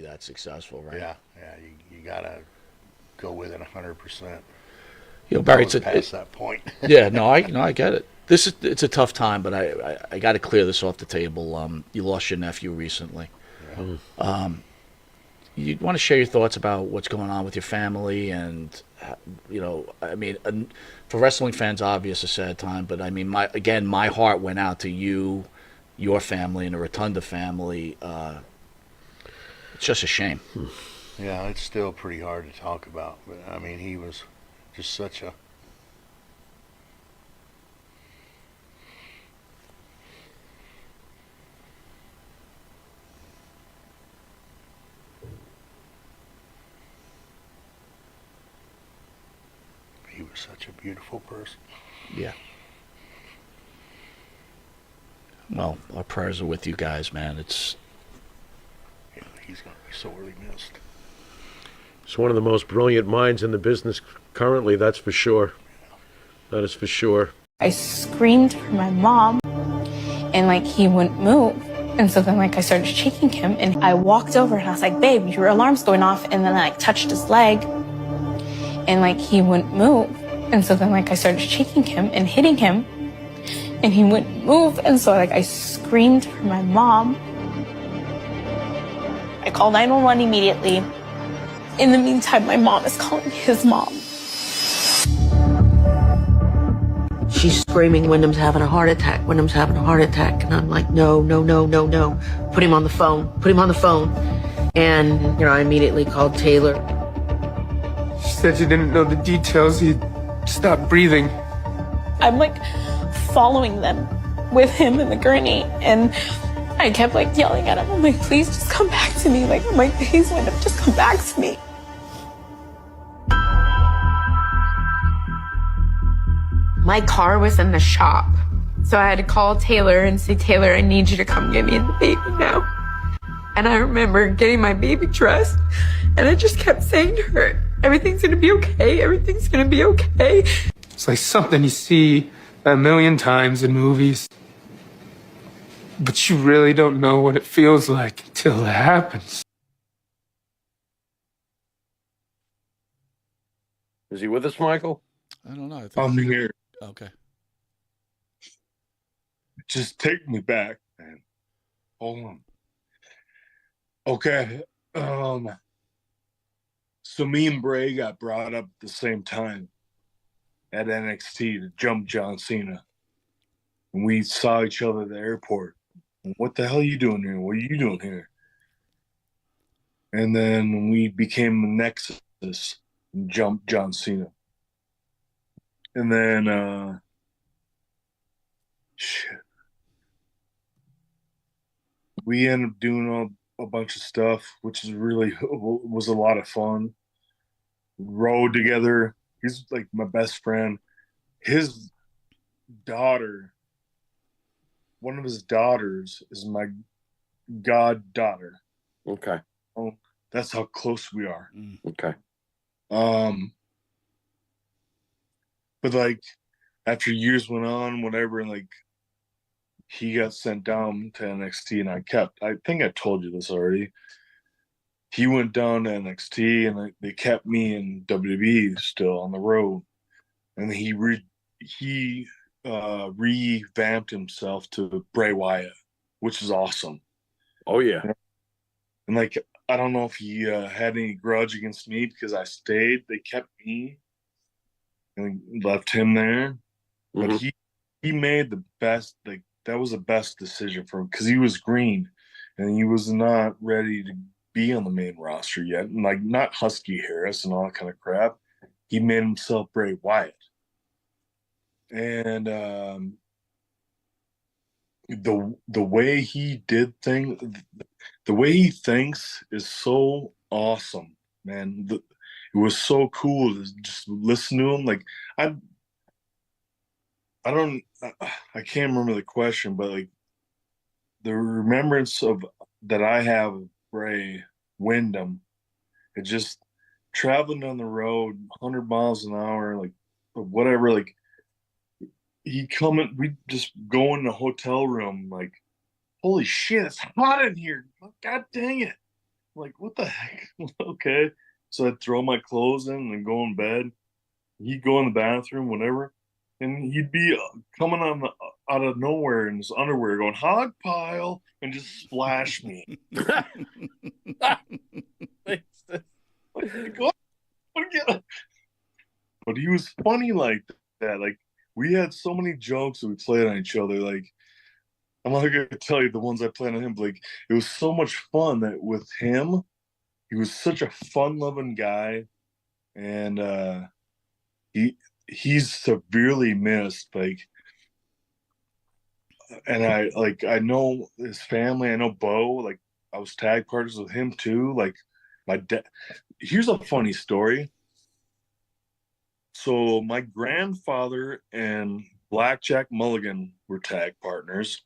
that successful, right? Yeah, yeah. You gotta go with it 100%. I Barry, was past that point. yeah, no, I get it. It's a tough time, but I got to clear this off the table. You lost your nephew recently. Yeah. You want to share your thoughts about what's going on with your family, and I mean, for wrestling fans, obvious a sad time, but I mean, my heart went out to you, your family, and the Rotunda family. It's just a shame. Yeah, it's still pretty hard to talk about, but I mean, he was just such a. He was such a beautiful person. Yeah. Well, our prayers are with you guys, man. Yeah, he's gonna be sorely missed. He's one of the most brilliant minds in the business currently, that's for sure. That is for sure. I screamed for my mom, and like he wouldn't move. And so then like I started shaking him, and I walked over and I was like, babe, your alarm's going off. And then I touched his leg, and like he wouldn't move. And so then like I started shaking him and hitting him, and he wouldn't move. And so like I screamed for my mom. I called 911 immediately. In the meantime, my mom is calling his mom. She's screaming, Wyndham's having a heart attack, Wyndham's having a heart attack. And I'm like, no, no, no, no, no. Put him on the phone, put him on the phone. And, I immediately called Taylor. She said she didn't know the details. He stopped breathing. I'm like following them with him in the gurney. And I kept like yelling at him. I'm like, please just come back to me. Like, I'm like, please, Wyndham, just come back to me. My car was in the shop. So I had to call Taylor and say, Taylor, I need you to come get me the baby now. And I remember getting my baby dressed, and I just kept saying to her, everything's gonna be okay, everything's gonna be okay. It's like something you see a million times in movies. But you really don't know what it feels like until it happens. Is he with us, Michael? I don't know. I think I'm here. Okay. Just take me back, man. Hold on. Okay. So me and Bray got brought up at the same time at NXT to jump John Cena. And we saw each other at the airport. What the hell are you doing here? What are you doing here? And then we became the Nexus and jumped John Cena. And then shit. We ended up doing a bunch of stuff, which is really was a lot of fun. Rode together. He's like my best friend. His daughter, one of his daughters, is my goddaughter. Okay. Oh, that's how close we are. Okay. But like after years went on, whatever, and like he got sent down to NXT, and I think I told you this already. He went down to NXT, and they kept me in WWE still on the road, and he revamped himself to Bray Wyatt, which is awesome. Oh yeah. And like I don't know if he had any grudge against me because I stayed. They kept me and left him there, but he made the best. Like that was the best decision for him because he was green, and he was not ready to be on the main roster yet. And like not Husky Harris and all that kind of crap. He made himself Bray Wyatt, and the way he did things, the way he thinks is so awesome, man. It was so cool to just listen to him. Like I can't remember the question, but like the remembrance of that I have of Bray Windham, it just traveling down the road 100 miles an hour, like whatever, like we just go in the hotel room, like, holy shit, it's hot in here. God dang it. I'm like, what the heck? Okay. So I'd throw my clothes in and go in bed. He'd go in the bathroom, whatever, and he'd be coming out of nowhere in his underwear, going hog pile, and just splash me. Like, what? But he was funny like that. Like we had so many jokes that we played on each other. Like I'm not gonna tell you the ones I played on him, but like it was so much fun that with him, he was such a fun-loving guy, and he he's severely missed. Like, and I know his family. I know Bo. Like, I was tag partners with him too. Like, my dad. Here's a funny story. So my grandfather and Blackjack Mulligan were tag partners.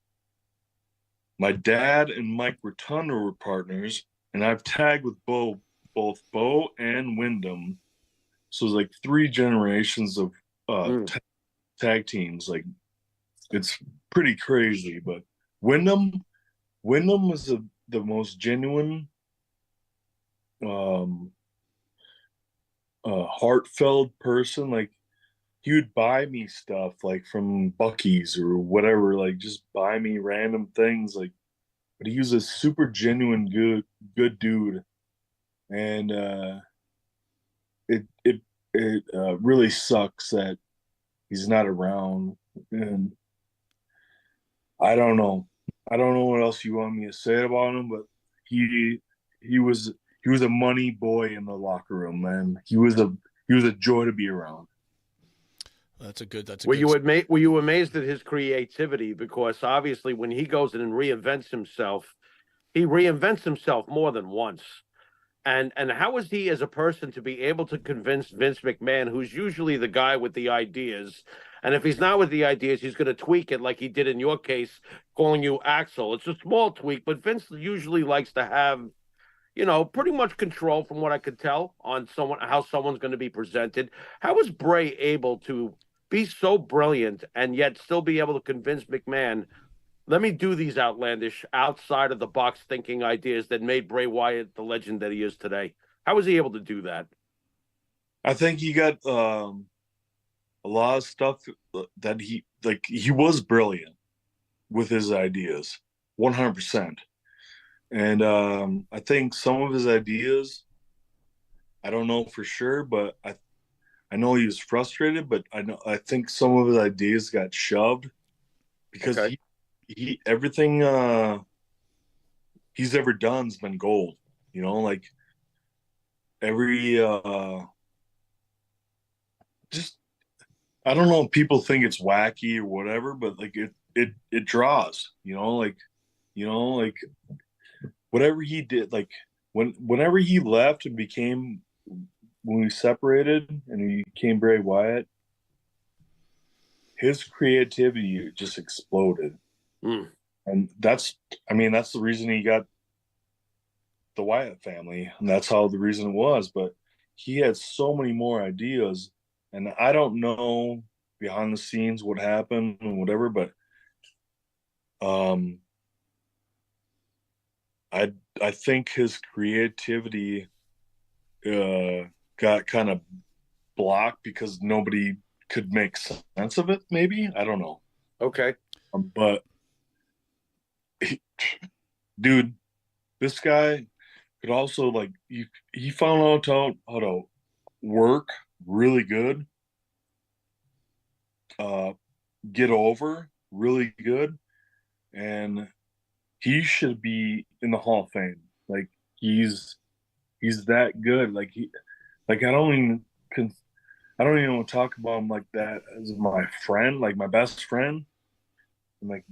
My dad and Mike Rotunda were partners, and I've tagged with both Bo and Windham. So it's like 3 generations of tag teams. Like it's pretty crazy. But Wyndham was the most genuine, heartfelt person. Like he would buy me stuff like from Bucky's or whatever, like just buy me random things. Like, but he was a super genuine, good dude, and it really sucks that he's not around. And I don't know what else you want me to say about him, but he he was he was a money boy in the locker room, man. He was a joy to be around. That's a good. That's a Were good. you amazed at his creativity? Because obviously, when he goes in and reinvents himself, he reinvents himself more than once. And how is he as a person to be able to convince Vince McMahon, who's usually the guy with the ideas, and if he's not with the ideas, he's going to tweak it like he did in your case, calling you Axel. It's a small tweak, but Vince usually likes to have, pretty much control from what I could tell on how someone's going to be presented. How is Bray able to be so brilliant and yet still be able to convince McMahon, let me do these outlandish, outside of the box thinking ideas that made Bray Wyatt the legend that he is today? How was he able to do that? I think he got a lot of stuff that he was brilliant with his ideas, 100%. And I think some of his ideas, I don't know for sure, but I know he was frustrated, but I think some of his ideas got shoved because Okay. he everything he's ever done's been gold. Like every just I don't know if people think it's wacky or whatever, but like it draws, like whatever he did, like whenever he left and became when we separated and he became Bray Wyatt, his creativity just exploded. Mm. And that's the reason he got the Wyatt family, and that's how the reason it was. But he had so many more ideas, and I don't know behind the scenes what happened and whatever, but I think his creativity got kind of blocked because nobody could make sense of it. Maybe I don't know. Okay. But dude, this guy could also like he found out how to work really good, get over really good, and he should be in the Hall of Fame. Like he's that good. Like I don't even want to talk about him like that as my friend, like my best friend. And like,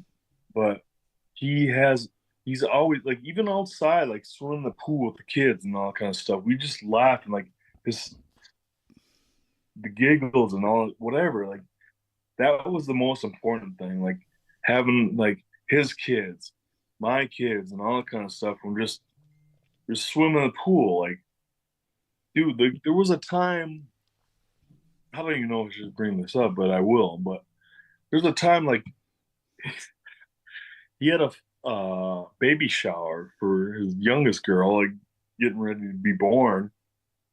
but he's always like even outside, like swimming in the pool with the kids and all that kind of stuff. We just laugh and like the giggles and all whatever. Like that was the most important thing. Like having like his kids, my kids, and all that kind of stuff. We're just swimming in the pool. Like, dude, there was a time. I don't even know if I should bring this up, but I will. But there's a time like he had a baby shower for his youngest girl. Like getting ready to be born.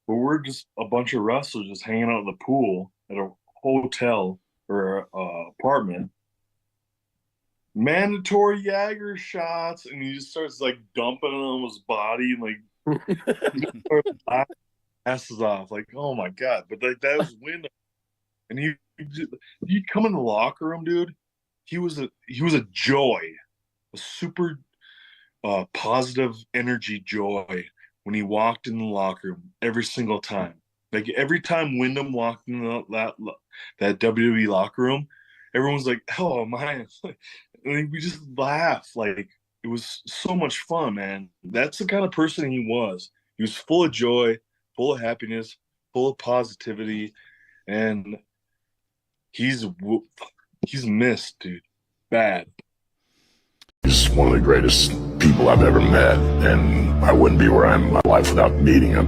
But we're just a bunch of wrestlers just hanging out in the pool at a hotel or apartment. Mandatory Jagger shots, and he just starts like dumping it on his body and like asses off. Like, oh my god! But like that was Windham, and he'd come in the locker room, dude. He was a joy, a super positive energy joy when he walked in the locker room every single time. Like every time Windham walked in that WWE locker room, everyone's like, "Oh man!" And we just laugh. Like it was so much fun, man. That's the kind of person he was. He was full of joy, full of happiness, full of positivity, and he's missed, dude. Bad. He's one of the greatest people I've ever met, and I wouldn't be where I am in my life without meeting him.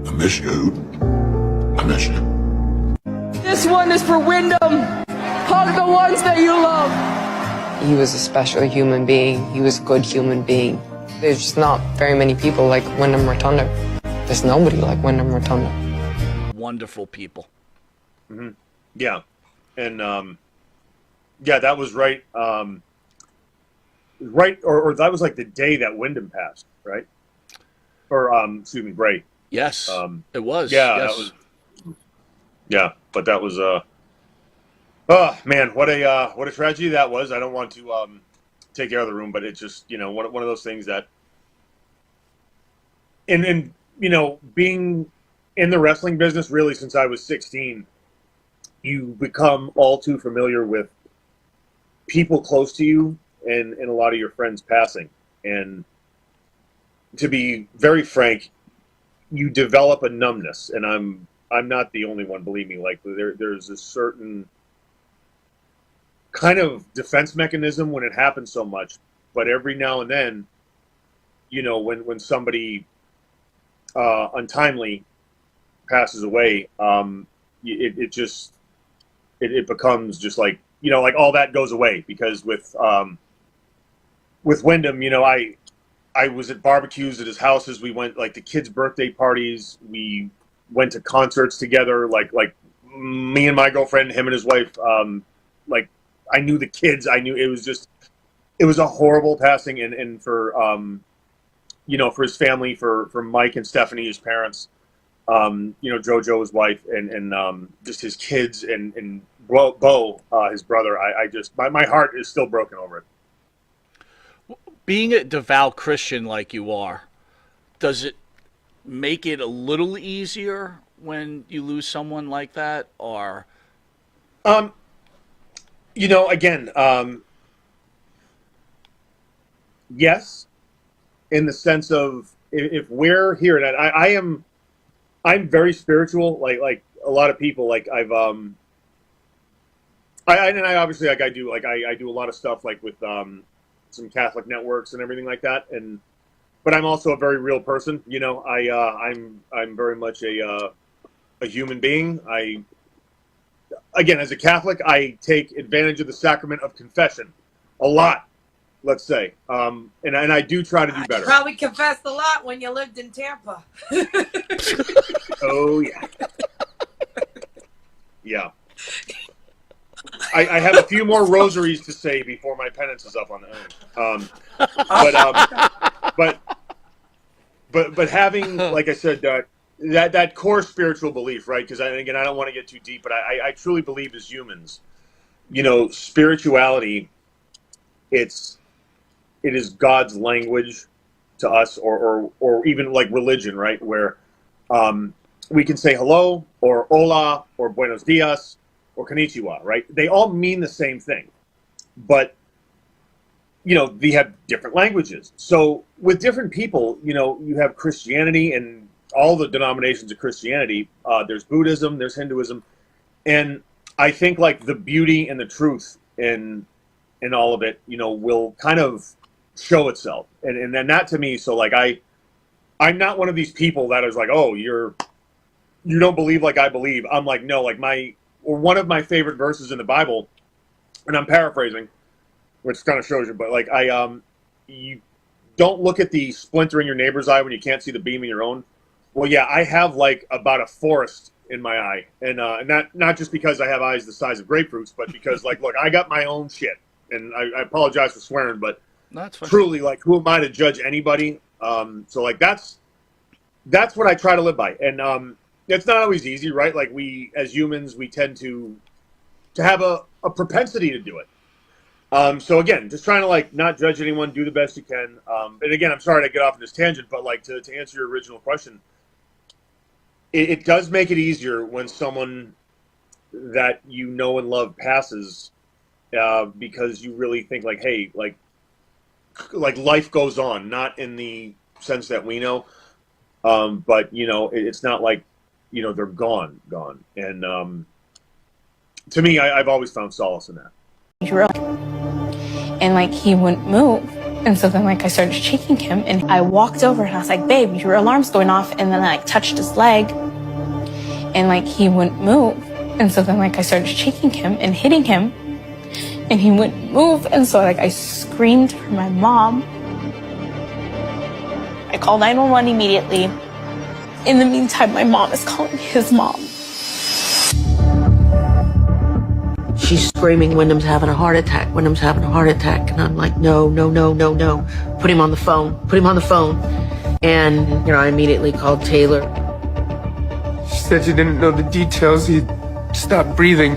I miss you, Hoot. I miss you. This one is for Windham. Hug the ones that you love. He was a special human being. He was a good human being. There's just not very many people like Windham Rotunda. There's nobody like Windham Rotunda. Wonderful people. Mm-hmm. Yeah. And, yeah, that was right. Right, or that was like the day that Windham passed, right? Or, excuse me, Bray. Yes, it was. Yeah, yes. that was. Yeah, but that was oh man, what a tragedy that was. I don't want to take care of the room, but it's just one of those things that, and being in the wrestling business really since I was 16, you become all too familiar with people close to you and a lot of your friends passing. And to be very frank, you develop a numbness, and I'm not the only one, believe me. Like there's a certain kind of defense mechanism when it happens so much, but every now and then, when somebody untimely passes away, it becomes just like like all that goes away, because with Windham, I was at barbecues at his houses. We went like to kids' birthday parties. We went to concerts together. Like me and my girlfriend, him and his wife. Like I knew the kids. I knew it was a horrible passing, and for for his family, for Mike and Stephanie, his parents, JoJo, his wife, and just his kids, and Bo, his brother. I just my heart is still broken over it. Being a devout Christian like you are, does it make it a little easier when you lose someone like that, or? Again, yes, in the sense of if we're here, and I'm very spiritual, like a lot of people. Like I obviously I do a lot of stuff like with some Catholic networks and everything like that, but I'm also a very real person. I'm very much a human being. Again, as a Catholic, I take advantage of the sacrament of confession a lot, let's say, and I do try to do better. Probably confessed a lot when you lived in Tampa. Oh yeah, yeah. I have a few more rosaries to say before my penance is up on the but having, like I said, that core spiritual belief, right? Because again, I don't want to get too deep, but I truly believe as humans, spirituality, it is God's language to us, or even like religion, right? Where we can say hello, or hola, or buenos dias, or konnichiwa, right? They all mean the same thing, but they have different languages. So with different people, you have Christianity and all the denominations of Christianity. There's Buddhism, there's Hinduism, and I think like the beauty and the truth in all of it, will kind of show itself, and then that to me. So like I'm not one of these people that is like, oh, you don't believe like I believe. I'm like, no, like one of my favorite verses in the Bible, and I'm paraphrasing, which kind of shows you, but like don't look at the splinter in your neighbor's eye when you can't see the beam in your own. Well, yeah, I have like about a forest in my eye, and not just because I have eyes the size of grapefruits, but because like, look, I got my own shit, and I apologize for swearing, but truly, like, who am I to judge anybody? So like that's what I try to live by, and it's not always easy, right? Like we as humans, we tend to have a propensity to do it. So again, just trying to like not judge anyone, do the best you can. And again, I'm sorry to get off on this tangent, but like to answer your original question, it does make it easier when someone that you know and love passes, because you really think like, hey, like life goes on, not in the sense that we know, but you know, it's not like, you know, they're gone. And to me, I've always found solace in that. And like he wouldn't move. And so then like I started shaking him and I walked over and I was like, babe, your alarm's going off. And then I like touched his leg and like he wouldn't move. And so then like I started shaking him and hitting him and he wouldn't move. And so like I screamed for my mom. I called 911 immediately. In the meantime, my mom is calling his mom. She's screaming, Wyndham's having a heart attack, Wyndham's having a heart attack. And I'm like, no, no, no, no, no. Put him on the phone, put him on the phone. And, you know, I immediately called Taylor. She said she didn't know the details. He stopped breathing.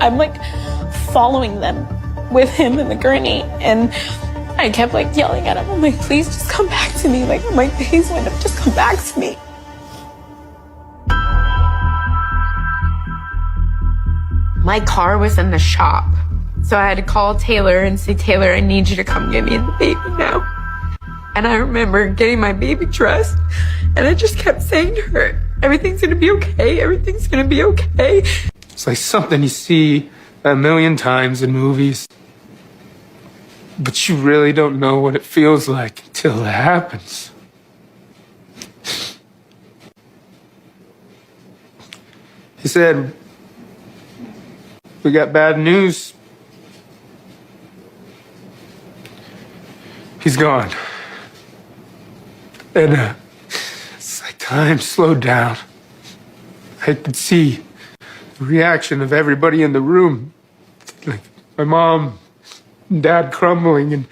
I'm like following them with him in the gurney. And I kept like yelling at him. I'm like, please just come back to me. Like, I'm like, please, Wyndham, just come back to me. My car was in the shop, so I had to call Taylor and say, Taylor, I need you to come get me the baby now. And I remember getting my baby dressed, and I just kept saying to her, everything's gonna be okay, everything's gonna be okay. It's like something you see a million times in movies, but you really don't know what it feels like until it happens. He said, we got bad news. He's gone. And it's like time slowed down. I could see the reaction of everybody in the room. Like my mom and dad crumbling, and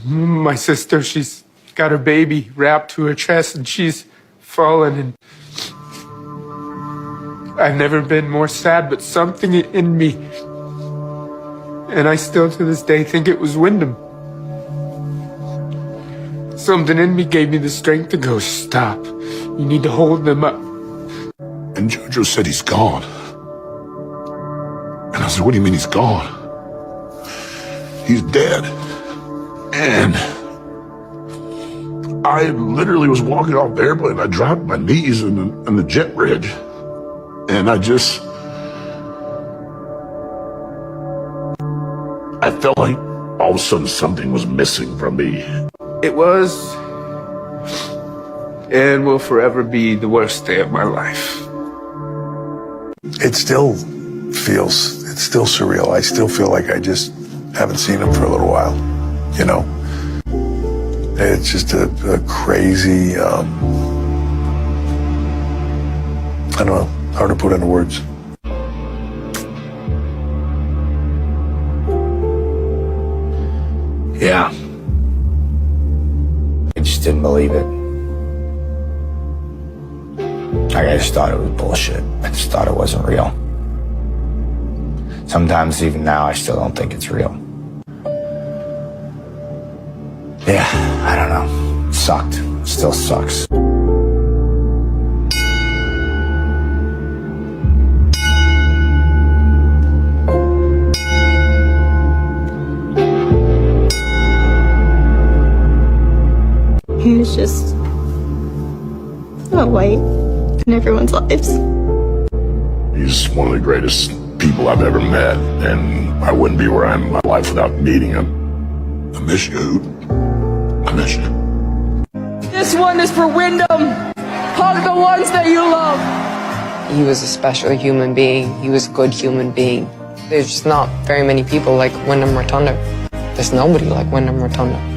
my sister, she's got her baby wrapped to her chest and she's fallen. And I've never been more sad, but something in me, and I still to this day think it was Windham. Something in me gave me the strength to go, stop. You need to hold them up. And Jojo said he's gone. And I said, what do you mean he's gone? He's dead. And I literally was walking off the airplane. I dropped my knees in the jet bridge. And I felt like all of a sudden something was missing from me. It was, and will forever be, the worst day of my life. It still feels, it's still surreal. I still feel like I just haven't seen him for a little while, you know? It's just a crazy, I don't know, hard to put into words. Yeah. I just didn't believe it. Like, I just thought it was bullshit. I just thought it wasn't real. Sometimes, even now, I still don't think it's real. Yeah, I don't know. It sucked. It still sucks. He was just a light in everyone's lives. He's one of the greatest people I've ever met, and I wouldn't be where I am in my life without meeting him. I miss you, Hoot. I miss you. This one is for Windham. Hug the ones that you love. He was a special human being. He was a good human being. There's just not very many people like Windham Rotunda. There's nobody like Windham Rotunda.